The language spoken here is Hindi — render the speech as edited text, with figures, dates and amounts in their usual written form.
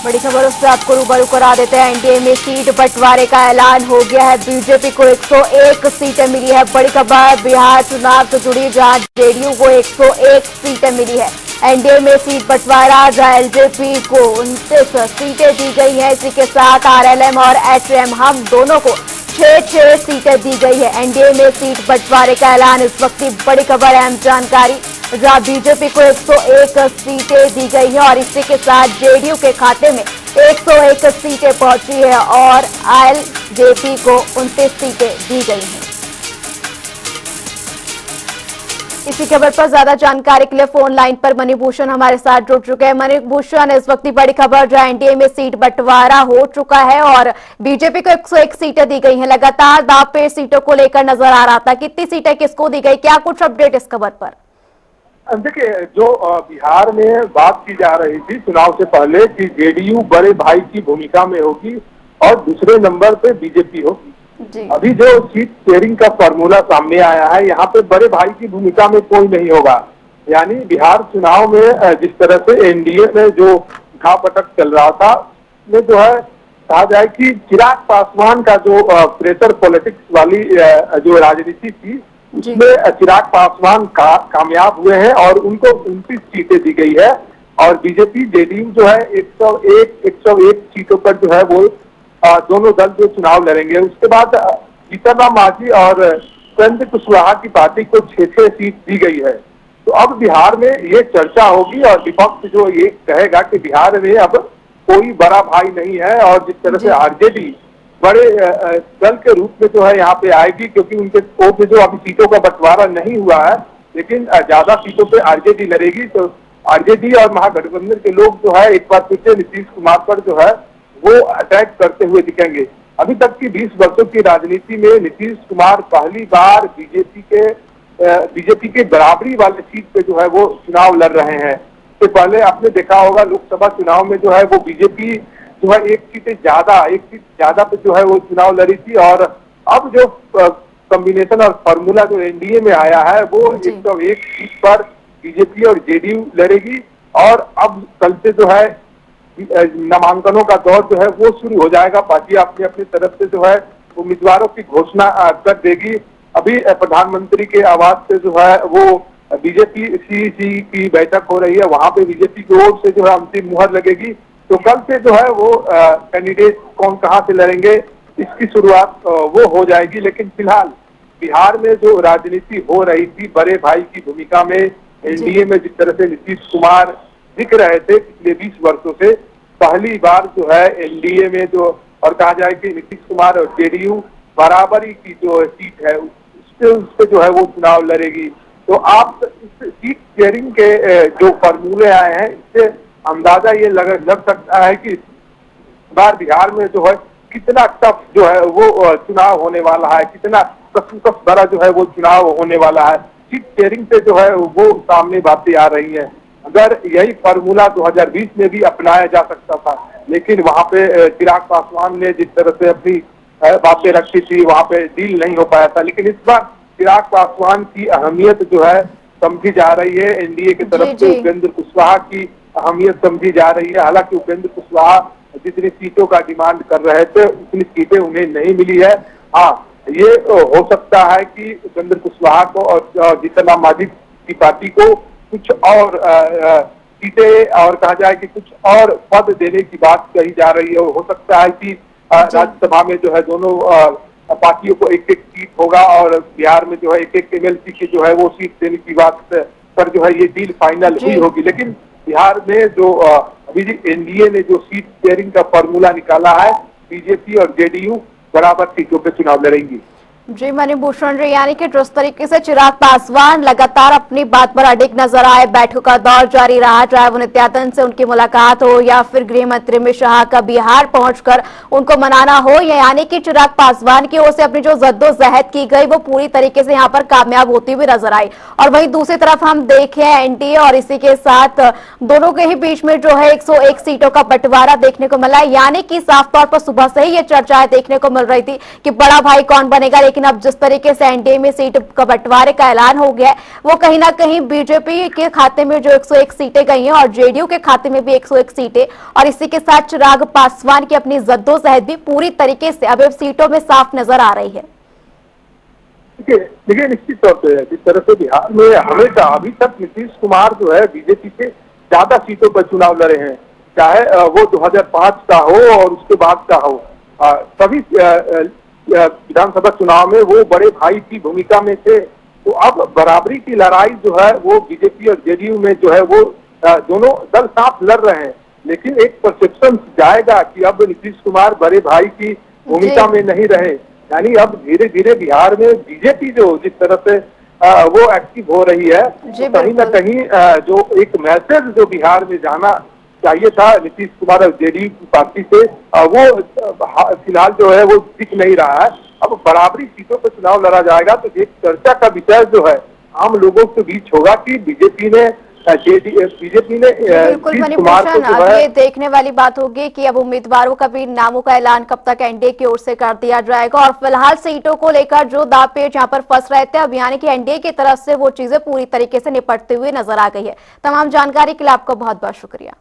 बड़ी खबर उससे आपको रूबरू करा देते हैं। एनडीए में सीट बंटवारे का ऐलान हो गया है। बीजेपी को 101 सीटें मिली है। बड़ी खबर बिहार चुनाव से जुड़ी, जहां जेडीयू को 101 सीटें मिली है। एनडीए में सीट बंटवारा, जहां एलजेपी को 29 सीटें दी गई है। इसी के साथ आरएलएम और एचएम हम दोनों को 6 सीटें दी गई है। एनडीए में सीट बंटवारे का ऐलान इस वक्त की बड़ी खबर, अहम जानकारी, जहां बीजेपी को 101 सीटें दी गई है और इसी के साथ जेडीयू के खाते में 101 सीटें पहुंची है और एलजेपी को 29 सीटें दी गई हैं। इसी खबर पर ज्यादा जानकारी के लिए फोन लाइन पर मणिभूषण हमारे साथ जुड़ चुके हैं। मणिभूषण, इस वक्त की बड़ी खबर, जहां एनडीए में सीट बंटवारा हो चुका है और बीजेपी को 101 सीटें दी गई हैं। लगातार दांवपेच सीटों को लेकर नजर आ रहा था, कितनी सीटें किसको दी गई, क्या कुछ अपडेट इस खबर पर? देखिए, जो बिहार में बात की जा रही थी चुनाव से पहले कि जेडीयू बड़े भाई की भूमिका में होगी और दूसरे नंबर पे बीजेपी होगी। अभी जो सीट शेयरिंग का फॉर्मूला सामने आया है, यहाँ पे बड़े भाई की भूमिका में कोई नहीं होगा। यानी बिहार चुनाव में जिस तरह से एनडीए में जो घापटक चल रहा था, उसमें जो है कहा जाए कि चिराग पासवान का जो प्रेशर पॉलिटिक्स वाली जो राजनीति थी, उसमें चिराग पासवान कामयाब हुए हैं और उनको 29 सीटें दी गई है। और बीजेपी जेडीयू जो है 101 सीटों पर जो है वो दोनों दल जो चुनाव लड़ेंगे। उसके बाद जीतनराम मांझी और उपेंद्र कुशवाहा की पार्टी को 6 सीट दी गई है। तो अब बिहार में ये चर्चा होगी और विपक्ष जो ये कहेगा कि बिहार में अब कोई बड़ा भाई नहीं है और जिस तरह से आरजेडी बड़े दल के रूप में जो है यहाँ पे आएगी, क्योंकि उनके कोर्ट में जो अभी सीटों का बंटवारा नहीं हुआ है, लेकिन ज्यादा सीटों पे आरजेडी लड़ेगी। तो आरजेडी और महागठबंधन के लोग जो है एक बार फिर से नीतीश कुमार पर जो है वो अटैक करते हुए दिखेंगे। अभी तक की 20 वर्षों की राजनीति में नीतीश कुमार पहली बार बीजेपी के बराबरी वाले सीट पे जो है वो चुनाव लड़ रहे हैं। तो पहले आपने देखा होगा लोकसभा चुनाव में जो है वो बीजेपी जो है एक सीट ज्यादा पे जो है वो चुनाव लड़ी थी। और अब जो कॉम्बिनेशन और फॉर्मूला जो एनडीए में आया है वो 101 सीट पर बीजेपी और जेडीयू लड़ेगी। और अब कल से जो है नामांकनों का दौर जो है वो शुरू हो जाएगा। पार्टी अपनी अपनी तरफ से जो है उम्मीदवारों की घोषणा कर देगी। अभी प्रधानमंत्री के आवास से जो है वो बीजेपी सीईसी की बैठक हो रही है, वहां पे बीजेपी की ओर से जो है अंतिम मुहर लगेगी। तो कल से जो है वो कैंडिडेट कौन कहां से लड़ेंगे इसकी शुरुआत वो हो जाएगी। लेकिन फिलहाल बिहार में जो राजनीति हो रही थी बड़े भाई की भूमिका में, एनडीए में जिस तरह से नीतीश कुमार दिख रहे थे पिछले 20 वर्षों से, पहली बार जो है एनडीए में जो, और कहा जाए कि नीतीश कुमार और जेडीयू बराबरी की जो सीट है उससे जो है वो चुनाव लड़ेगी। तो आप इस सीट शेयरिंग के जो फॉर्मूले आए हैं इससे अंदाजा ये लग सकता है कि इस बार बिहार में जो है कितना टफ जो है वो चुनाव होने वाला है, कितना कस भरा जो है वो चुनाव होने वाला है। सीट शेयरिंग से जो है वो सामने बातें आ रही हैं। अगर यही फॉर्मूला 2020 में भी अपनाया जा सकता था, लेकिन वहां पे चिराग पासवान ने जिस तरह से अपनी बातें रखी थी वहां पे डील नहीं हो पाया था। लेकिन इस बार चिराग पासवान की अहमियत जो है समझी जा रही है, एनडीए की तरफ से उपेंद्र कुशवाहा की अहमियत समझी जा रही है। हालांकि उपेंद्र कुशवाहा जितनी सीटों का डिमांड कर रहे थे उतनी सीटें उन्हें नहीं मिली है। हाँ, ये हो सकता है कि उपेंद्र कुशवाहा को और जीतनराम मांझी की पार्टी को कुछ और सीटें और कहा जाए कि कुछ और पद देने की बात कही जा रही है। हो सकता है कि राज्यसभा में जो है दोनों पार्टियों को एक सीट होगा और बिहार में जो है एक एमएलसी की जो है वो सीट देने की बात पर जो है ये डील फाइनल हुई होगी। लेकिन बिहार में जो अभी एनडीए ने जो सीट शेयरिंग का फॉर्मूला निकाला है, बीजेपी और जेडीयू बराबर सीटों पे चुनाव लड़ेंगी। जी मणिभूषण जी, यानी कि जिस तरीके से चिराग पासवान लगातार अपनी बात पर अडिग नजर आए, बैठकों का दौर जारी रहा, चाहे वो नित्यानंद से उनकी मुलाकात हो या फिर गृह मंत्री अमित शाह का बिहार पहुंचकर उनको मनाना हो, यानी कि चिराग पासवान की ओर से अपनी जो जद्दोजहद की गई वो पूरी तरीके से यहाँ पर कामयाब होती हुई नजर आई। और वहीं दूसरी तरफ हम देखें एनडीए और इसी के साथ दोनों के ही बीच में जो है 101 सीटों का बंटवारा देखने को मिला है। यानी कि साफ तौर पर सुबह से ही ये चर्चाएं देखने को मिल रही थी कि बड़ा भाई कौन बनेगा, लेकिन लेकिन अब जिस तरीके से एनडीए में सीट का बंटवारे का ऐलान हो गया है, वो कहीं ना कहीं बीजेपी के खाते में जो 101 सीटें गई हैं और जेडीयू के खाते में भी 101 सीटें, और इसी के साथ चिराग पासवान की अपनी जद्दोजहद भी पूरी तरीके से अब सीटों में साफ नजर आ रही है। देखिए निश्चित तौर पे जिस तरह से बिहार में हमेशा अभी तक नीतीश कुमार जो है बीजेपी से ज्यादा सीटों पर चुनाव लड़े हैं, चाहे वो 2005 का हो और उसके बाद का हो। सभी विधानसभा चुनाव में वो बड़े भाई की भूमिका में थे। तो अब बराबरी की लड़ाई जो है वो बीजेपी और जेडीयू में जो है वो दोनों दल साथ लड़ रहे हैं, लेकिन एक परसेप्शन जाएगा कि अब नीतीश कुमार बड़े भाई की भूमिका में नहीं रहे। यानी अब धीरे धीरे बिहार में बीजेपी जो जिस तरह से वो एक्टिव हो रही है, तो कहीं ना कहीं जो एक मैसेज जो बिहार में जाना चाहिए था नीतीश कुमार और जेडीयू की पार्टी से, वो फिलहाल जो है वो दिख नहीं रहा है। अब बराबरी सीटों पर चुनाव लड़ा जाएगा तो एक चर्चा का विषय जो है आम लोगों के बीच होगा कि बीजेपी ने बिल्कुल मणिभूषण, अब ये देखने वाली बात होगी कि अब उम्मीदवारों का भी नामों का ऐलान कब तक एनडीए की ओर से कर दिया जाएगा। और फिलहाल सीटों को लेकर जो दांवपेच यहाँ पर फंस रहे थे, अब यानी कि एनडीए की तरफ से वो चीजें पूरी तरीके से निपटते हुए नजर आ गई है। तमाम जानकारी के लिए आपका बहुत बहुत शुक्रिया।